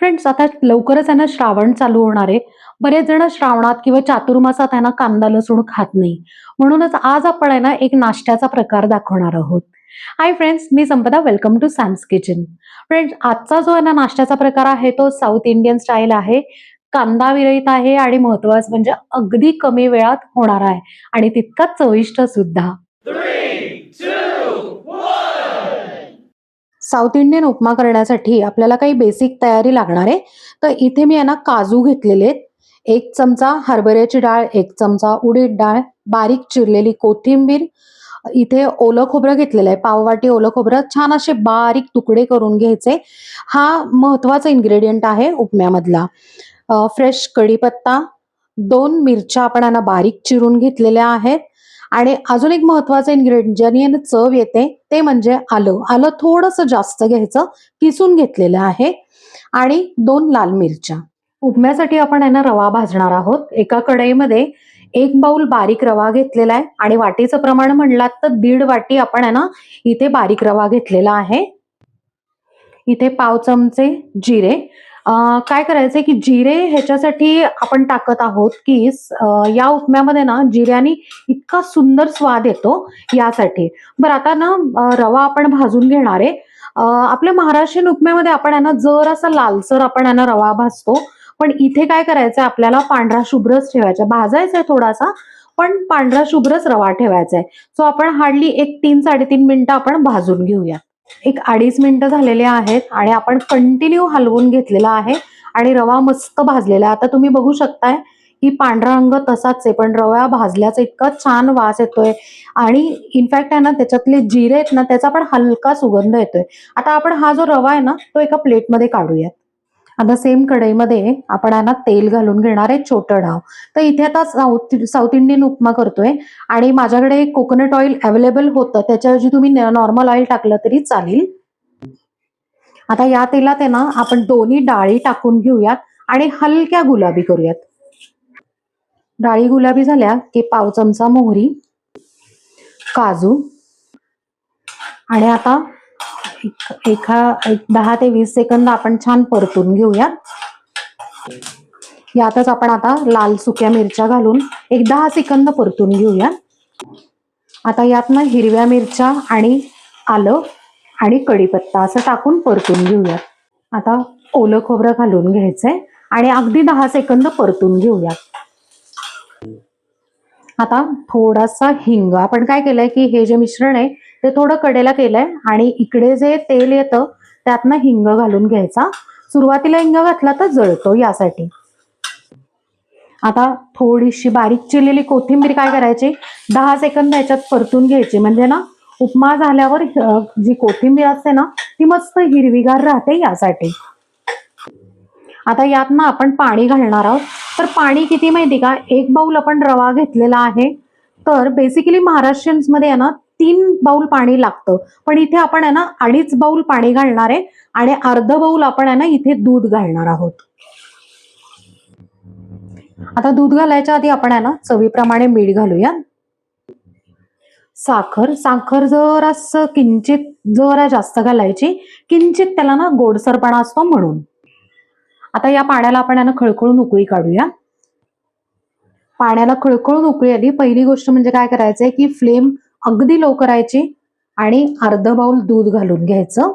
Friends, आता लवकरच आहे ना श्रावण चालू होणार आहे. बरेच जण श्रावणात किंवा चातुर्मासात आहे ना कांदा लसूण खात नाही. म्हणूनच आज आपण आहे ना एक नाश्त्याचा प्रकार दाखवणार आहोत. हाय फ्रेंड्स, मी Sampada. Welcome to Sam's kitchen. Friends, आजचा जो आहे ना नाश्त्याचा प्रकार आहे तो साऊथ इंडियन स्टाईल आहे. कांदा विरहित आहे आणि महत्वाचं म्हणजे अगदी कमी वेळात होणार आहे आणि तितकाच चविष्ट सुद्धा. साऊथ इंडियन उपमा करण्यासाठी आपल्याला काही बेसिक तयारी लागणार आहे. तर इथे मी आहे ना काजू घेतलेले आहेत. 1 चमचा हरभऱ्याची डाळ, 1 चमचा उडीद डाळ, बारीक चिरलेली कोथिंबीर, इथे ओलं खोबरं घेतलेलं आहे. पाववाटी ओलं खोबरं छान असे बारीक तुकडे करून घ्यायचे. हा महत्वाचा इन्ग्रेडियंट आहे उपम्यामधला. फ्रेश कढीपत्ता, 2 मिरच्या आपण आहे ना बारीक चिरून घेतलेल्या आहेत. आणि अजून एक महत्वाचं इन्ग्रेडियंट ज्याने यानं चव येते ते म्हणजे आलं. आलं थोडंसं जास्त घ्यायचं, किसून घेतलेलं आहे. आणि 2 लाल मिरच्या. उपम्यासाठी आपण आहे ना रवा भाजणार आहोत. एका कढईमध्ये 1 बाउल बारीक रवा घेतलेला आहे आणि वाटीचं प्रमाण म्हणलात तर 1.5 वाटी आपण आहे ना इथे बारीक रवा घेतलेला आहे. इथे पाव चमचे जिरे. काय करायचंय की जिरे ह्याच्यासाठी आपण टाकत आहोत की या उपम्यामध्ये ना जिऱ्याने इतका सुंदर स्वाद येतो यासाठी. बरं, आता ना रवा आपण भाजून घेणार आहे. आपल्या महाराष्ट्रीयन उपम्यामध्ये आपण आहे ना जरासा लालसर आपण आहे ना रवा भाजतो. पण इथे काय करायचंय आपल्याला पांढरा शुभ्रच ठेवायचा. भाजायचा आहे थोडासा, पण पांढरा शुभ्रच रवा ठेवायचा आहे. सो आपण हार्डली एक 3-3.5 मिनिटं आपण भाजून घेऊया. एक 2.5 मिनिटं झालेले आहेत आणि आपण कंटिन्यू हलवून घेतलेला आहे आणि रवा मस्त भाजलेला आहे. आता तुम्ही बघू शकताय की पांढरा रंग तसाच आहे, पण रवा भाजल्याचा इतका छान वास येतोय आणि इनफॅक्ट आहे ना त्याच्यातले जिरे आहेत ना त्याचा पण हलका सुगंध येतोय. आता आपण हा जो रवा आहे ना तो एका प्लेटमध्ये काढूयात. आता सेम कढईमध्ये आपण आहे ना तेल घालून घेणार आहे छोटं ढाव. तर इथे आता साऊथ इंडियन उपमा करतोय आणि माझ्याकडे कोकोनट ऑइल अवेलेबल होतं. त्याच्याऐवजी तुम्ही नॉर्मल ऑइल टाकलं तरी चालेल. आता या तेलात आहे ना आपण दोन्ही डाळी टाकून घेऊयात आणि हलक्या गुलाबी करूयात. डाळी गुलाबी झाल्या की पाव चमचा मोहरी, काजू आणि आता एक 10 ते 20 सेकंद आपण छान परतून घेऊया. यातच आपण आता लाल सुक्या मिरच्या घालून एक 10 सेकंद परतून घेऊया. आता यात ना हिरव्या मिरच्या आणि आलं आणि कढीपत्ता असं टाकून परतून घेऊया. आता ओलं खोबरं घालून घ्यायचंय आणि अगदी 10 सेकंद परतून घेऊया. आता थोडासा हिंग. आपण काय केलंय की हे जे मिश्रण आहे ते थोडं कडेला केलंय आणि इकडे जे तेल येतं त्यातनं हिंग घालून घ्यायचा. सुरुवातीला हिंग घातला तर जळतो यासाठी. आता थोडीशी बारीक चिरलेली कोथिंबीर काय करायची 10 सेकंद ह्याच्यात परतून घ्यायची. म्हणजे ना उपमा झाल्यावर जी कोथिंबीर असते ना ती मस्त हिरवीगार राहते यासाठी. आता यात ना आपण पाणी घालणार आहोत. तर पाणी किती माहिती का, 1 बाउल आपण रवा घेतलेला आहे. तर बेसिकली महाराष्ट्रीयन्स मध्ये आहे ना 3 बाउल पाणी लागतं, पण इथे आपण आहे ना 2.5 बाउल पाणी घालणार आहे आणि अर्ध बाउल आपण आहे ना इथे दूध घालणार आहोत. आता दूध घालायच्या आधी आपण आहे ना चवीप्रमाणे मीठ घालूया. साखर जरासं किंचित जरा जास्त घालायची, किंचित त्याला ना गोडसरपणा असतो म्हणून. आता या पाण्याला आपण आहे ना खळखळून उकळी काढूया. पाण्याला खळखळून उकळी आली, पहिली गोष्ट म्हणजे काय करायचंय की फ्लेम अगदी लो करायची आणि अर्ध बाउल दूध घालून घ्यायचं.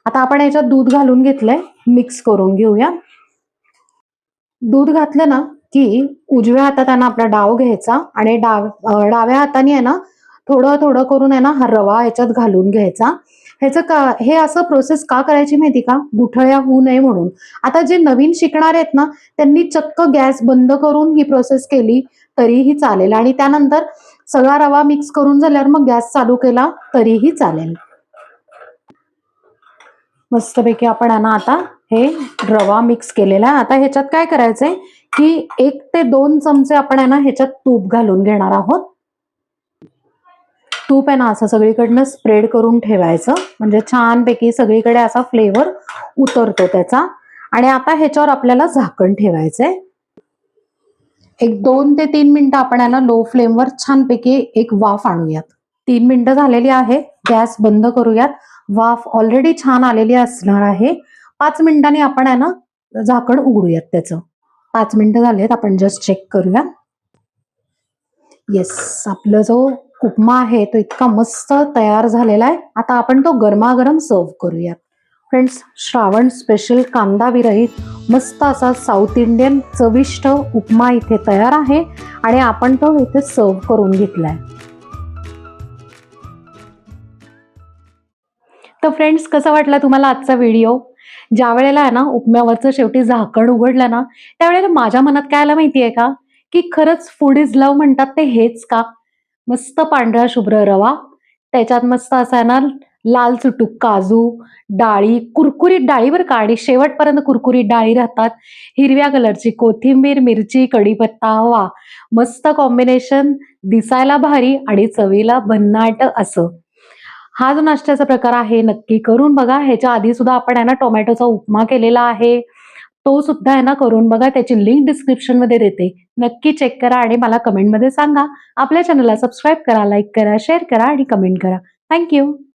आता आपण याच्यात दूध घालून घेतलंय, मिक्स करून घेऊया. दूध घातलं ना की उजव्या हातात आहे ना आपला डाव घ्यायचा आणि डाव्या हाताने आहे ना थोडं थोडं करून आहे ना हा रवा याच्यात घालून घ्यायचा. हे असं प्रोसेस का करायची माहिती का, गुठळ्या होऊ नये म्हणून. आता जे नवीन शिकणार आहेत ना त्यांनी चक्क गॅस बंद करून ही प्रोसेस केली तरीही चालेल आणि त्यानंतर सगळा रवा मिक्स करून झाल्यावर मग गॅस चालू केला तरीही चालेल. मस्तपैकी आपण आहे ना आता हे रवा मिक्स केलेला आहे. आता ह्याच्यात काय करायचंय की 1 ते 2 चमचे आपण आहे ना ह्याच्यात तूप घालून घेणार आहोत. तूप आहे ना असं सगळीकडनं स्प्रेड करून ठेवायचं, म्हणजे छानपैकी सगळीकडे असा फ्लेवर उतरतो त्याचा. आणि आता ह्याच्यावर आपल्याला झाकण ठेवायचंय. एक 2 ते 3 मिनिटं आपण याला लो फ्लेमवर छानपैकी एक वाफ आणूयात. 3 मिनिटं झालेली आहेत. गॅस बंद करूयात. वाफ ऑलरेडी छान आलेली असणार आहे. 5 मिनिटांनी आपण आहे ना झाकण उघडूयात त्याचं. 5 मिनिटं झालेत, आपण जस्ट चेक करूया. येस, आपला जो उपमा आहे तो इतका मस्त तयार झालेला आहे. आता आपण तो गरमागरम सर्व्ह करूयात. फ्रेंड्स, श्रावण स्पेशल कांदा विरहित मस्त असा साऊथ इंडियन चविष्ट उपमा इथे तयार आहे आणि आपण तो इथे सर्व्ह करून घेतलाय. तर फ्रेंड्स, कसा वाटला तुम्हाला आजचा व्हिडिओ? ज्या वेळेला आहे ना उपम्यावरचं शेवटी झाकण उघडलं ना, त्यावेळेला माझ्या मनात काय आलं माहितीये का, की खरंच फूड इज लव्ह म्हणतात ते हेच का? मस्त पांढरा शुभ्र रवा, त्याच्यात मस्त असा ना लाल चुटूक काजू, डाळी, कुरकुरीत डाळी बरं का, आणि शेवटपर्यंत कुरकुरीत डाळी राहतात. हिरव्या कलरची कोथिंबीर, मिरची, कढीपत्ता. वाह! मस्त कॉम्बिनेशन, दिसायला भारी आणि चवीला भन्नाट असं. हा जो नाश्त्याचा प्रकार आहे नक्की करून बघा. ह्याच्या आधी सुद्धा आपण आहे ना टोमॅटोचा उपमा केलेला आहे. तो सुद्धा आहे ना करून बघा. त्याची लिंक डिस्क्रिप्शनमध्ये देते. नक्की चेक करा आणि मला कमेंटमध्ये सांगा. आपल्या चॅनलला सबस्क्राईब करा, लाईक करा, शेअर करा आणि कमेंट करा. Thank you.